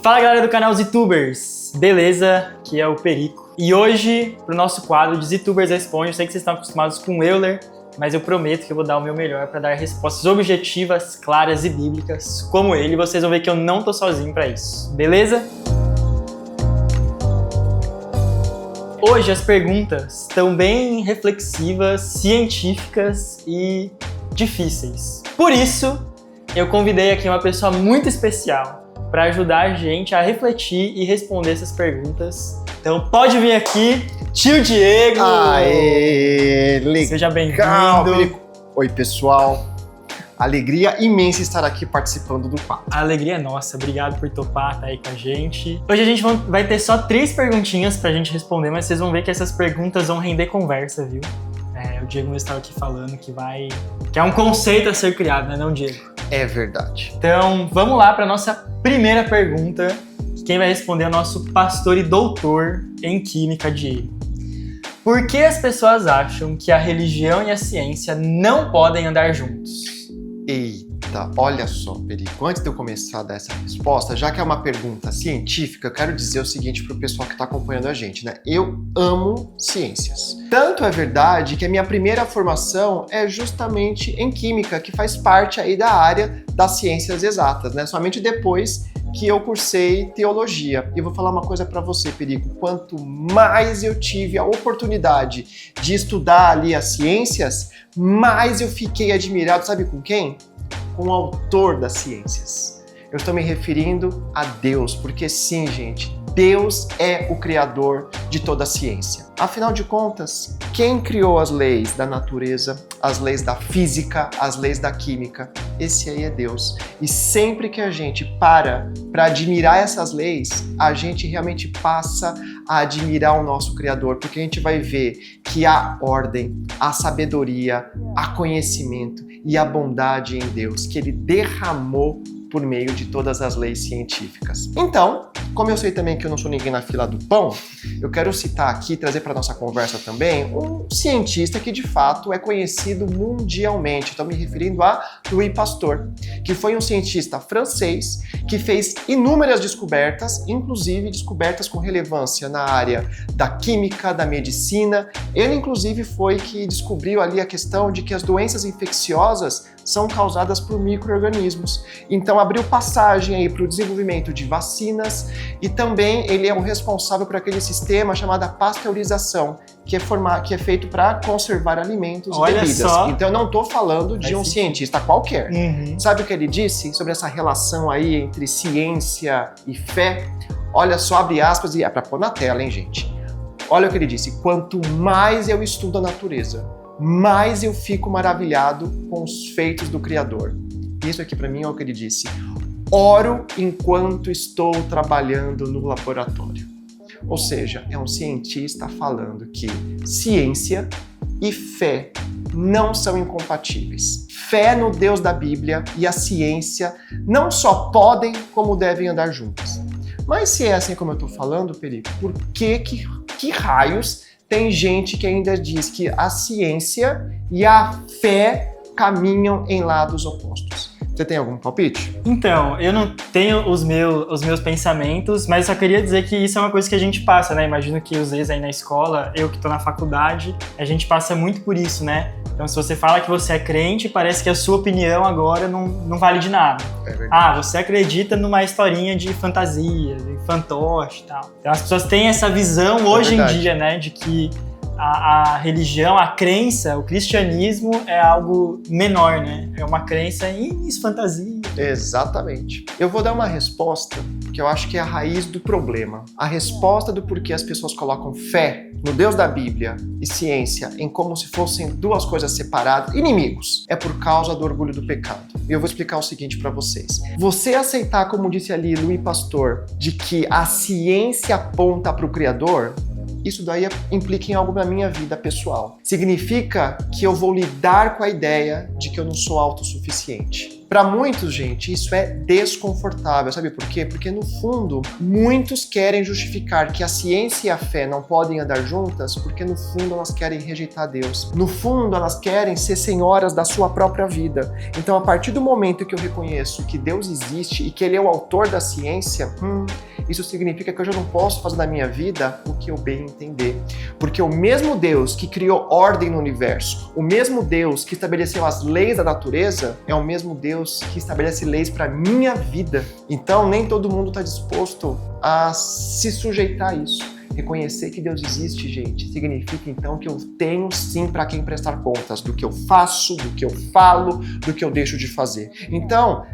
Fala galera do canal Zitubers, beleza? Aqui é o Perico. E hoje, pro nosso quadro de Zitubers Responde, eu sei que vocês estão acostumados com o Euler, mas eu prometo que eu vou dar o meu melhor para dar respostas objetivas, claras e bíblicas, como ele. Vocês vão ver que eu não tô sozinho para isso, beleza? Hoje as perguntas estão bem reflexivas, científicas e difíceis. Por isso, eu convidei aqui uma pessoa muito especial para ajudar a gente a refletir e responder essas perguntas. Então pode vir aqui, tio Diego! Aê, legal! Seja bem-vindo! Oi, pessoal! Alegria imensa estar aqui participando do quadro. A alegria é nossa, obrigado por topar, estar aí com a gente. Hoje a gente vai ter só 3 perguntinhas pra gente responder, mas vocês vão ver que essas perguntas vão render conversa, viu? O Diego mesmo estava aqui falando que é um conceito a ser criado, né, não, Diego? É verdade. Então, vamos lá para nossa primeira pergunta. Quem vai responder é o nosso pastor e doutor em Química, Diego. Por que as pessoas acham que a religião e a ciência não podem andar juntos? Eita, olha só, Perico, antes de eu começar a dar essa resposta, já que é uma pergunta científica, eu quero dizer o seguinte para o pessoal que está acompanhando a gente, né? Eu amo ciências. Tanto é verdade que a minha primeira formação é justamente em Química, que faz parte aí da área das ciências exatas, né? Somente depois que eu cursei teologia. E eu vou falar uma coisa para você, Perico, quanto mais eu tive a oportunidade de estudar ali as ciências, mais eu fiquei admirado, sabe com quem? Com o autor das ciências. Eu estou me referindo a Deus, porque sim, gente, Deus é o criador de toda a ciência. Afinal de contas, quem criou as leis da natureza, as leis da física, as leis da química? Esse aí é Deus. E sempre que a gente para admirar essas leis, a gente realmente passa a admirar o nosso Criador, porque a gente vai ver que há ordem, há sabedoria, há conhecimento e há bondade em Deus, que Ele derramou por meio de todas as leis científicas. Então, como eu sei também que eu não sou ninguém na fila do pão, eu quero citar aqui, trazer para nossa conversa também, um cientista que de fato é conhecido mundialmente. Estou me referindo a Louis Pasteur, que foi um cientista francês que fez inúmeras descobertas, inclusive descobertas com relevância na área da química, da medicina. Ele, inclusive, foi que descobriu ali a questão de que as doenças infecciosas são causadas por micro-organismos. Então abriu passagem aí para o desenvolvimento de vacinas e também ele é o responsável por aquele sistema chamado pasteurização, que é feito para conservar alimentos e bebidas. Só. Então eu não estou falando de um cientista qualquer. Sabe o que ele disse sobre essa relação aí entre ciência e fé? Olha só, abre aspas, e é para pôr na tela, hein, gente? Olha o que ele disse: quanto mais eu estudo a natureza, mais eu fico maravilhado com os feitos do Criador. Isso aqui para mim é o que ele disse: oro enquanto estou trabalhando no laboratório. Ou seja, é um cientista falando que ciência e fé não são incompatíveis. Fé no Deus da Bíblia e a ciência não só podem, como devem andar juntas. Mas se é assim como eu estou falando, Perico, por que raios tem gente que ainda diz que a ciência e a fé caminham em lados opostos? Você tem algum palpite? Então, eu não tenho os meus pensamentos, mas só queria dizer que isso é uma coisa que a gente passa, né? Imagino que os ex aí na escola, eu que tô na faculdade, a gente passa muito por isso, né? Então, se você fala que você é crente, parece que a sua opinião agora não vale de nada. É verdade. Você acredita numa historinha de fantasia, de fantoche e tal. Então, as pessoas têm essa visão hoje em dia, né? De que a religião, a crença, o cristianismo é algo menor, né? É uma crença em fantasia. Exatamente. Eu vou dar uma resposta que eu acho que é a raiz do problema. A resposta do porquê as pessoas colocam fé no Deus da Bíblia e ciência em como se fossem duas coisas separadas, inimigos, é por causa do orgulho do pecado. E eu vou explicar o seguinte para vocês. Você aceitar, como disse ali Louis Pasteur, de que a ciência aponta para o Criador, isso daí implica em algo na minha vida pessoal. Significa que eu vou lidar com a ideia de que eu não sou autossuficiente. Para muitos, gente, isso é desconfortável. Sabe por quê? Porque, no fundo, muitos querem justificar que a ciência e a fé não podem andar juntas porque, no fundo, elas querem rejeitar Deus. No fundo, elas querem ser senhoras da sua própria vida. Então, a partir do momento que eu reconheço que Deus existe e que Ele é o autor da ciência, isso significa que eu já não posso fazer na minha vida o que eu bem entender. Porque o mesmo Deus que criou ordem no universo, o mesmo Deus que estabeleceu as leis da natureza, é o mesmo Deus que estabelece leis para minha vida. Então, nem todo mundo está disposto a se sujeitar a isso. Reconhecer que Deus existe, gente, significa então que eu tenho sim para quem prestar contas do que eu faço, do que eu falo, do que eu deixo de fazer. Então,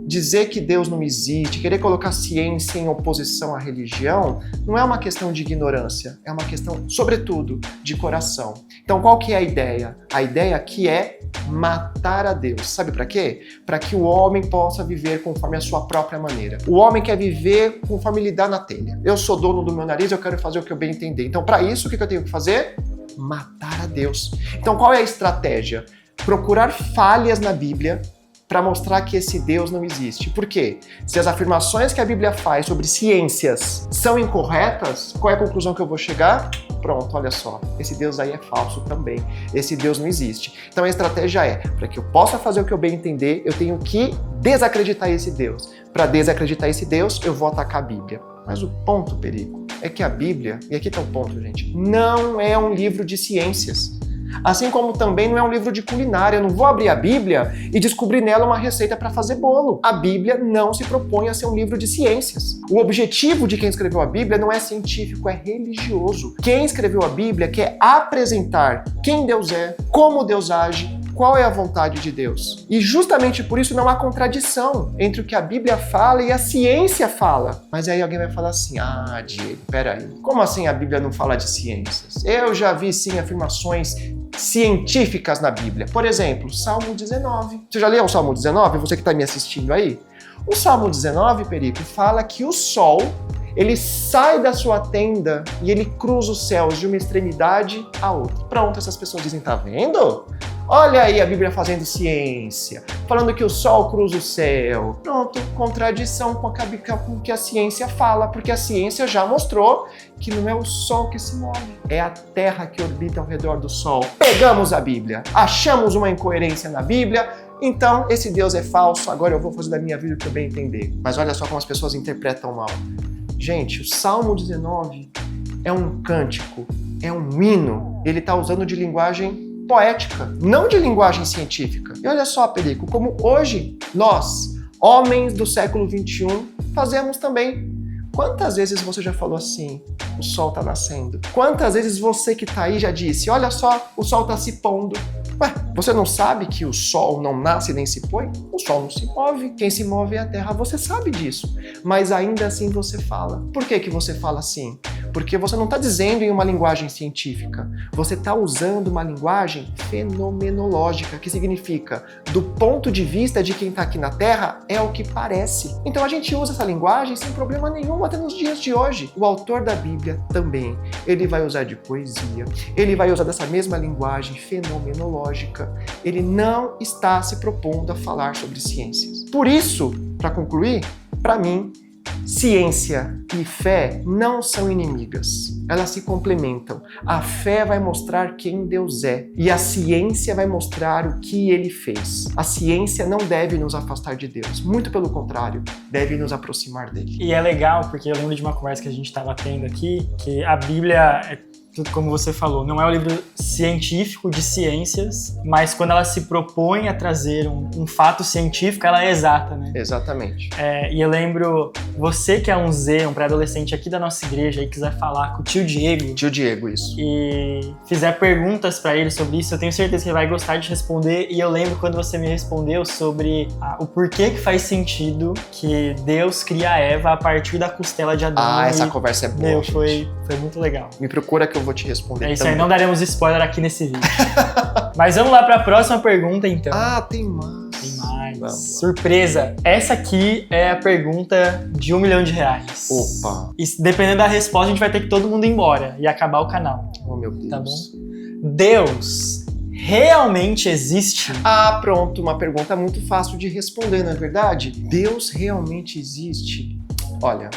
dizer que Deus não existe, querer colocar ciência em oposição à religião, não é uma questão de ignorância, é uma questão, sobretudo, de coração. Então, qual que é a ideia? A ideia aqui é matar a Deus. Sabe para quê? Para que o homem possa viver conforme a sua própria maneira. O homem quer viver conforme ele dá na telha. Eu sou dono do meu nariz, eu quero fazer o que eu bem entender. Então, para isso, o que eu tenho que fazer? Matar a Deus. Então, qual é a estratégia? Procurar falhas na Bíblia para mostrar que esse Deus não existe. Por quê? Se as afirmações que a Bíblia faz sobre ciências são incorretas, qual é a conclusão que eu vou chegar? Pronto, olha só, esse Deus aí é falso também. Esse Deus não existe. Então a estratégia é, para que eu possa fazer o que eu bem entender, eu tenho que desacreditar esse Deus. Para desacreditar esse Deus, eu vou atacar a Bíblia. Mas o ponto, Perico, é que a Bíblia, e aqui está o ponto, gente, não é um livro de ciências. Assim como também não é um livro de culinária. Eu não vou abrir a Bíblia e descobrir nela uma receita para fazer bolo. A Bíblia não se propõe a ser um livro de ciências. O objetivo de quem escreveu a Bíblia não é científico, é religioso. Quem escreveu a Bíblia quer apresentar quem Deus é, como Deus age, qual é a vontade de Deus. E justamente por isso não há contradição entre o que a Bíblia fala e a ciência fala. Mas aí alguém vai falar assim, Diego, peraí, como assim a Bíblia não fala de ciências? Eu já vi sim afirmações científicas na Bíblia. Por exemplo, Salmo 19. Você já leu o Salmo 19? Você que está me assistindo aí? O Salmo 19, Perico, fala que o sol, ele sai da sua tenda e ele cruza os céus de uma extremidade à outra. Pronto, essas pessoas dizem, tá vendo? Olha aí a Bíblia fazendo ciência, falando que o sol cruza o céu. Pronto, contradição com o que a ciência fala, porque a ciência já mostrou que não é o sol que se move, é a Terra que orbita ao redor do sol. Pegamos a Bíblia, achamos uma incoerência na Bíblia, então esse Deus é falso, agora eu vou fazer da minha vida o que eu bem entender. Mas olha só como as pessoas interpretam mal. Gente, o Salmo 19 é um cântico, é um hino, ele está usando de linguagem poética, não de linguagem científica. E olha só, Perico, como hoje nós, homens do século XXI, fazemos também. Quantas vezes você já falou assim, o sol está nascendo? Quantas vezes você que está aí já disse, olha só, o sol está se pondo? Ué, você não sabe que o sol não nasce nem se põe? O sol não se move, quem se move é a terra, você sabe disso. Mas ainda assim você fala. Por que que você fala assim? Porque você não está dizendo em uma linguagem científica, você está usando uma linguagem fenomenológica, que significa, do ponto de vista de quem está aqui na Terra, é o que parece. Então a gente usa essa linguagem sem problema nenhum até nos dias de hoje. O autor da Bíblia também, ele vai usar de poesia, ele vai usar dessa mesma linguagem fenomenológica, ele não está se propondo a falar sobre ciências. Por isso, para concluir, para mim, ciência e fé não são inimigas, elas se complementam. A fé vai mostrar quem Deus é e a ciência vai mostrar o que Ele fez. A ciência não deve nos afastar de Deus, muito pelo contrário, deve nos aproximar dele. E é legal, porque eu lembro de uma conversa que a gente estava tendo aqui, que a Bíblia é tudo como você falou, não é um livro científico de ciências, mas quando ela se propõe a trazer um fato científico, ela é exata, né? Exatamente. E eu lembro, você que é um pré-adolescente aqui da nossa igreja e quiser falar com o tio Diego. Tio Diego, isso. E fizer perguntas pra ele sobre isso, eu tenho certeza que ele vai gostar de responder. E eu lembro quando você me respondeu sobre o porquê que faz sentido que Deus cria a Eva a partir da costela de Adão. Essa conversa é boa, gente. Foi muito legal. Me procura que eu vou te responder. É isso também. aí, não daremos spoiler aqui nesse vídeo. Mas vamos lá para a próxima pergunta, então. Tem mais. Tem mais. Vamos. Surpresa! Essa aqui é a pergunta de R$1 milhão. Opa! E dependendo da resposta, a gente vai ter que todo mundo ir embora e acabar o canal. Oh, meu Deus. Tá bom? Deus realmente existe? Ah, pronto, uma pergunta muito fácil de responder, não é verdade? Deus realmente existe? Olha,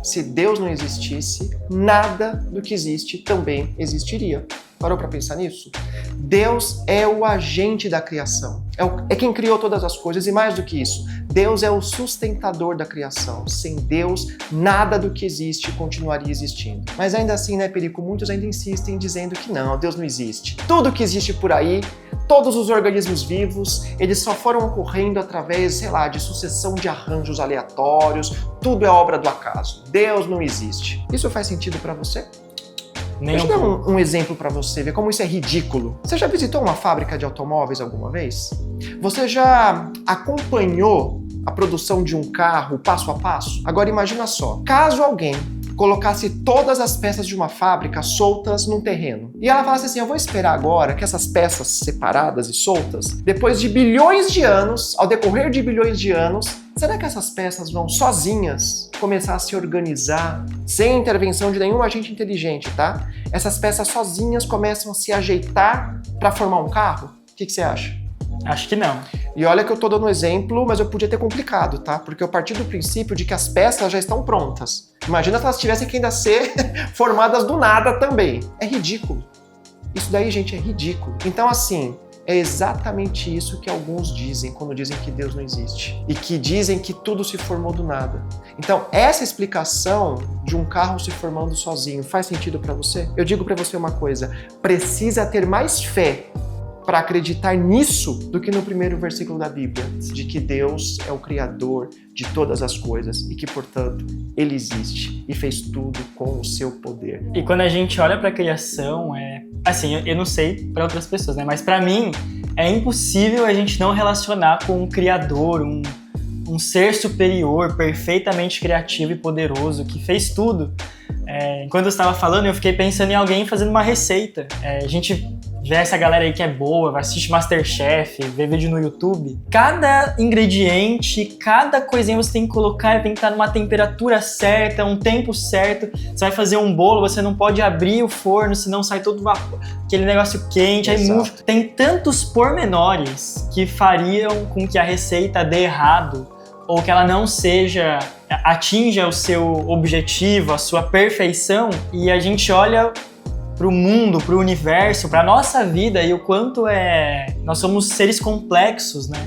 se Deus não existisse, nada do que existe também existiria. Parou para pensar nisso? Deus é o agente da criação. É quem criou todas as coisas e mais do que isso, Deus é o sustentador da criação. Sem Deus, nada do que existe continuaria existindo. Mas ainda assim, né, Perico, muitos ainda insistem dizendo que não, Deus não existe. Tudo que existe por aí, todos os organismos vivos, eles só foram ocorrendo através, sei lá, de sucessão de arranjos aleatórios, tudo é obra do acaso. Deus não existe. Isso faz sentido para você? Deixa eu dar um exemplo para você ver como isso é ridículo. Você já visitou uma fábrica de automóveis alguma vez? Você já acompanhou a produção de um carro passo a passo? Agora imagina só, caso alguém colocasse todas as peças de uma fábrica soltas num terreno. E ela falasse assim, eu vou esperar agora que essas peças separadas e soltas, depois de bilhões de anos, ao decorrer de bilhões de anos, será que essas peças vão sozinhas começar a se organizar, sem intervenção de nenhum agente inteligente, tá? Essas peças sozinhas começam a se ajeitar para formar um carro? O que você acha? Acho que não. E olha que eu tô dando um exemplo, mas eu podia ter complicado, tá? Porque eu parti do princípio de que as peças já estão prontas. Imagina se elas tivessem que ainda ser formadas do nada também. É ridículo. Isso daí, gente, é ridículo. Então, assim, é exatamente isso que alguns dizem quando dizem que Deus não existe. E que dizem que tudo se formou do nada. Então, essa explicação de um carro se formando sozinho faz sentido pra você? Eu digo pra você uma coisa, precisa ter mais fé para acreditar nisso do que no primeiro versículo da Bíblia, de que Deus é o Criador de todas as coisas e que, portanto, Ele existe e fez tudo com o seu poder. E quando a gente olha para a criação, assim, eu não sei para outras pessoas, né? Mas para mim é impossível a gente não relacionar com um Criador, um ser superior, perfeitamente criativo e poderoso, que fez tudo. Quando eu estava falando, eu fiquei pensando em alguém fazendo uma receita. A gente vê essa galera aí que é boa, assiste Masterchef, vê vídeo no YouTube. Cada ingrediente, cada coisinha você tem que colocar, tem que estar numa temperatura certa, um tempo certo. Você vai fazer um bolo, você não pode abrir o forno, senão sai todo vapor, aquele negócio quente, aí murcha. Tem tantos pormenores que fariam com que a receita dê errado, ou que ela não atinja o seu objetivo, a sua perfeição, e a gente olha para o mundo, para o universo, para a nossa vida e o quanto nós somos seres complexos, né?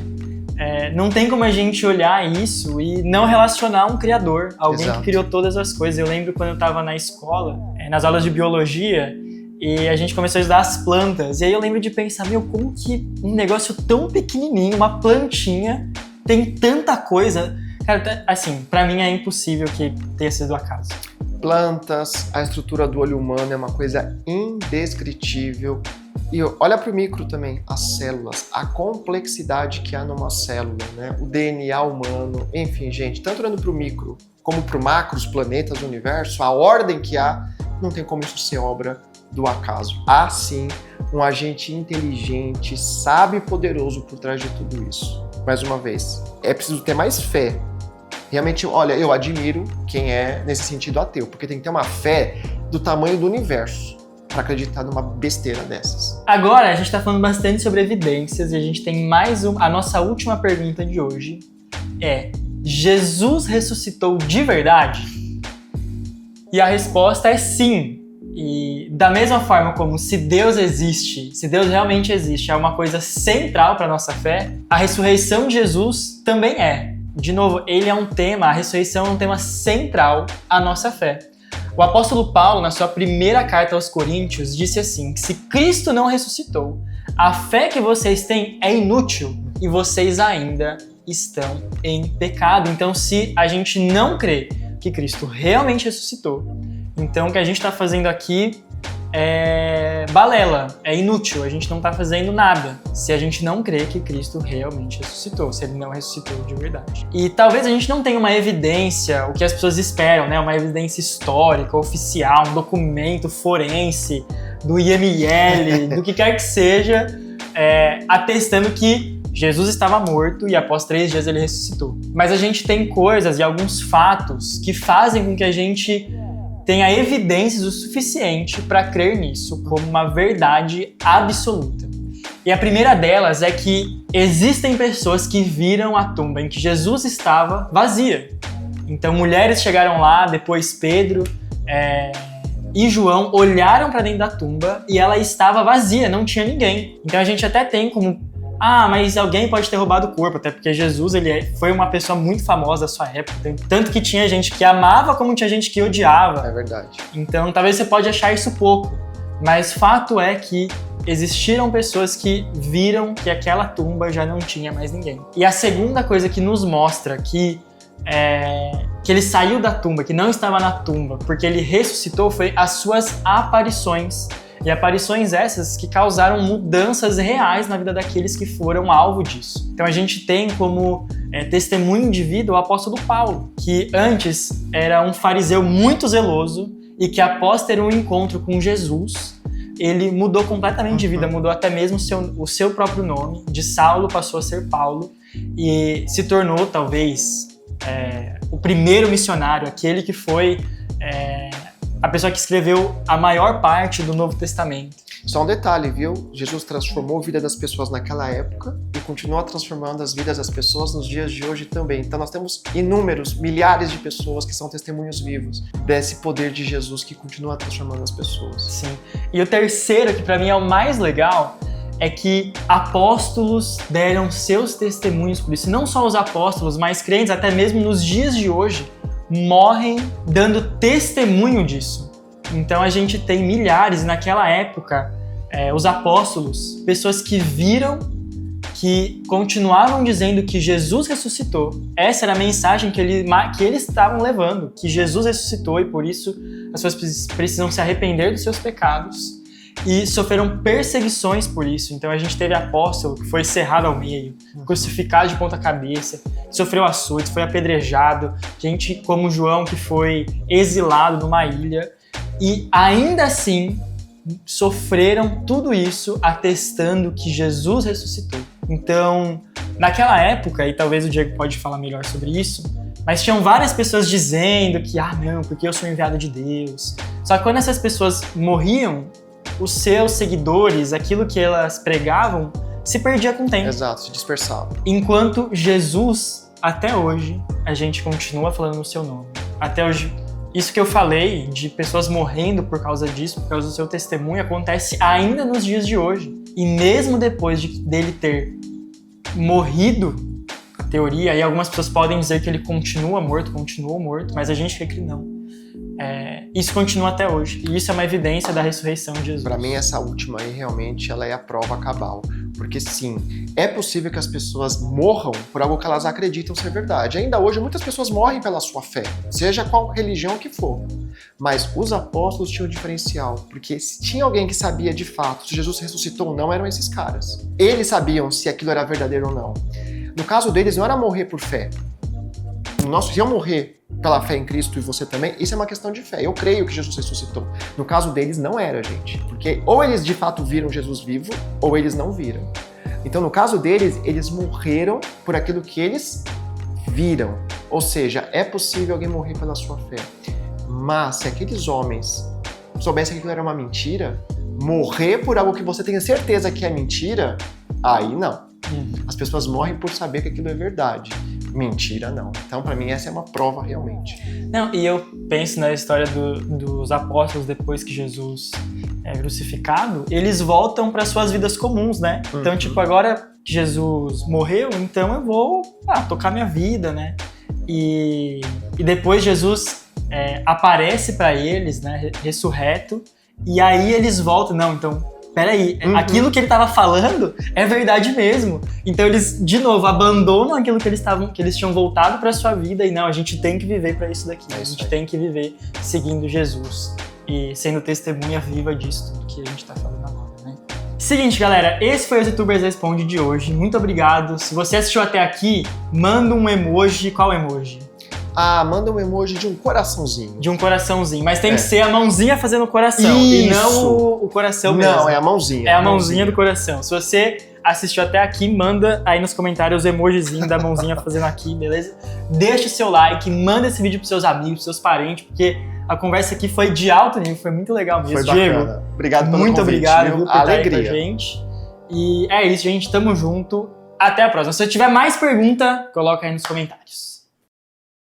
Não tem como a gente olhar isso e não relacionar um criador, alguém que criou todas as coisas. Eu lembro quando eu estava na escola, nas aulas de biologia, e a gente começou a estudar as plantas, e aí eu lembro de pensar, como que um negócio tão pequenininho, uma plantinha, tem tanta coisa. Cara, assim, pra mim é impossível que tenha sido acaso. Plantas, a estrutura do olho humano é uma coisa indescritível. E olha pro micro também, as células, a complexidade que há numa célula, né? O DNA humano, enfim, gente, tanto olhando pro micro como pro macro, os planetas, o universo, a ordem que há, não tem como isso ser obra do acaso. Há sim um agente inteligente, sábio e poderoso por trás de tudo isso. Mais uma vez, é preciso ter mais fé. Realmente, olha, eu admiro quem é, nesse sentido, ateu, porque tem que ter uma fé do tamanho do universo para acreditar numa besteira dessas. Agora, a gente está falando bastante sobre evidências e a gente tem a nossa última pergunta de hoje é: Jesus ressuscitou de verdade? E a resposta é sim. E da mesma forma como se Deus existe, se Deus realmente existe, é uma coisa central para a nossa fé, a ressurreição de Jesus também é. De novo, a ressurreição é um tema central à nossa fé. O apóstolo Paulo, na sua primeira carta aos Coríntios, disse assim, que se Cristo não ressuscitou, a fé que vocês têm é inútil e vocês ainda estão em pecado. Então, se a gente não crê que Cristo realmente ressuscitou, então o que a gente está fazendo aqui é balela, é inútil, a gente não está fazendo nada se a gente não crê que Cristo realmente ressuscitou, se ele não ressuscitou de verdade. E talvez a gente não tenha uma evidência, o que as pessoas esperam, né? Uma evidência histórica, oficial, um documento forense, do IML, do que quer que seja, atestando que Jesus estava morto e após 3 dias ele ressuscitou. Mas a gente tem coisas e alguns fatos que fazem com que a gente tenha evidências o suficiente para crer nisso como uma verdade absoluta. E a primeira delas é que existem pessoas que viram a tumba em que Jesus estava vazia. Então mulheres chegaram lá, depois Pedro e João olharam para dentro da tumba e ela estava vazia, não tinha ninguém. Então a gente até tem como, mas alguém pode ter roubado o corpo, até porque Jesus foi uma pessoa muito famosa da sua época, tanto que tinha gente que amava como tinha gente que odiava. É verdade. Então talvez você pode achar isso pouco, mas fato é que existiram pessoas que viram que aquela tumba já não tinha mais ninguém. E a segunda coisa que nos mostra que ele saiu da tumba, que não estava na tumba, porque ele ressuscitou, foi as suas aparições. E aparições essas que causaram mudanças reais na vida daqueles que foram alvo disso. Então a gente tem como testemunho de vida o apóstolo Paulo, que antes era um fariseu muito zeloso e que após ter um encontro com Jesus, ele mudou completamente de vida, mudou até mesmo o seu próprio nome. De Saulo passou a ser Paulo e se tornou talvez o primeiro missionário, aquele que foi a pessoa que escreveu a maior parte do Novo Testamento. Só um detalhe, viu? Jesus transformou a vida das pessoas naquela época e continua transformando as vidas das pessoas nos dias de hoje também. Então nós temos milhares de pessoas que são testemunhos vivos desse poder de Jesus que continua transformando as pessoas. Sim. E o terceiro, que para mim é o mais legal, é que apóstolos deram seus testemunhos por isso. Não só os apóstolos, mas crentes, até mesmo nos dias de hoje, morrem dando testemunho disso. Então a gente tem milhares, e naquela época, os apóstolos, pessoas que viram, que continuavam dizendo que Jesus ressuscitou. Essa era a mensagem que eles estavam levando, que Jesus ressuscitou e por isso as pessoas precisam se arrepender dos seus pecados. E sofreram perseguições por isso. Então a gente teve apóstolo que foi cerrado ao meio, crucificado de ponta cabeça, sofreu açoites, foi apedrejado, gente como João que foi exilado numa ilha e ainda assim sofreram tudo isso atestando que Jesus ressuscitou. Então, naquela época, e talvez o Diego pode falar melhor sobre isso, mas tinham várias pessoas dizendo que, não, porque eu sou enviado de Deus. Só que quando essas pessoas morriam, os seus seguidores, aquilo que elas pregavam, se perdia com o tempo. Exato, se dispersava. Enquanto Jesus, até hoje, a gente continua falando no seu nome. Até hoje, isso que eu falei de pessoas morrendo por causa disso, por causa do seu testemunho, acontece ainda nos dias de hoje. E mesmo depois dele ter morrido, a teoria, e algumas pessoas podem dizer que ele continuou morto, mas a gente crê que não. Isso continua até hoje. E isso é uma evidência da ressurreição de Jesus. Para mim, essa última aí, realmente, ela é a prova cabal. Porque, sim, é possível que as pessoas morram por algo que elas acreditam ser verdade. Ainda hoje, muitas pessoas morrem pela sua fé, seja qual religião que for. Mas os apóstolos tinham um diferencial, porque se tinha alguém que sabia de fato se Jesus ressuscitou ou não, eram esses caras. Eles sabiam se aquilo era verdadeiro ou não. No caso deles, não era morrer por fé. Se eu morrer pela fé em Cristo e você também, isso é uma questão de fé. Eu creio que Jesus ressuscitou. No caso deles, não era, gente. Porque ou eles de fato viram Jesus vivo, ou eles não viram. Então, no caso deles, eles morreram por aquilo que eles viram. Ou seja, é possível alguém morrer pela sua fé. Mas se aqueles homens soubessem que aquilo era uma mentira, morrer por algo que você tenha certeza que é mentira, aí não. As pessoas morrem por saber que aquilo é verdade. Mentira, não. Então, para mim, essa é uma prova realmente. Não, e eu penso na história dos apóstolos depois que Jesus é crucificado, eles voltam para suas vidas comuns, né? Então, tipo, agora que Jesus morreu, então eu vou tocar minha vida, né? E depois Jesus aparece para eles, né? Ressurreto, e aí eles voltam. Não, então... Peraí, aquilo que ele estava falando é verdade mesmo. Então eles, de novo, abandonam aquilo que eles tinham voltado para sua vida e não, a gente tem que viver para isso daqui. A gente tem que viver seguindo Jesus e sendo testemunha viva disso tudo que a gente está falando agora, né? Seguinte, galera, esse foi o YouTubers Responde de hoje. Muito obrigado. Se você assistiu até aqui, manda um emoji. Qual emoji? Manda um emoji de um coraçãozinho. De um coraçãozinho, mas tem que ser a mãozinha fazendo o coração. Isso. E não o coração mesmo. Não, é a mãozinha. É a mãozinha do coração. Se você assistiu até aqui, manda aí nos comentários o emojizinho da mãozinha fazendo aqui, beleza? Deixa o seu like, manda esse vídeo pros seus amigos, pros seus parentes, porque a conversa aqui foi de alto nível, foi muito legal mesmo. Foi bacana. Diego, obrigado pelo muito convite, obrigado viu? por estar aí com a Alegria. gente. E é isso, gente. Tamo junto. Até a próxima. Se tiver mais pergunta, coloca aí nos comentários.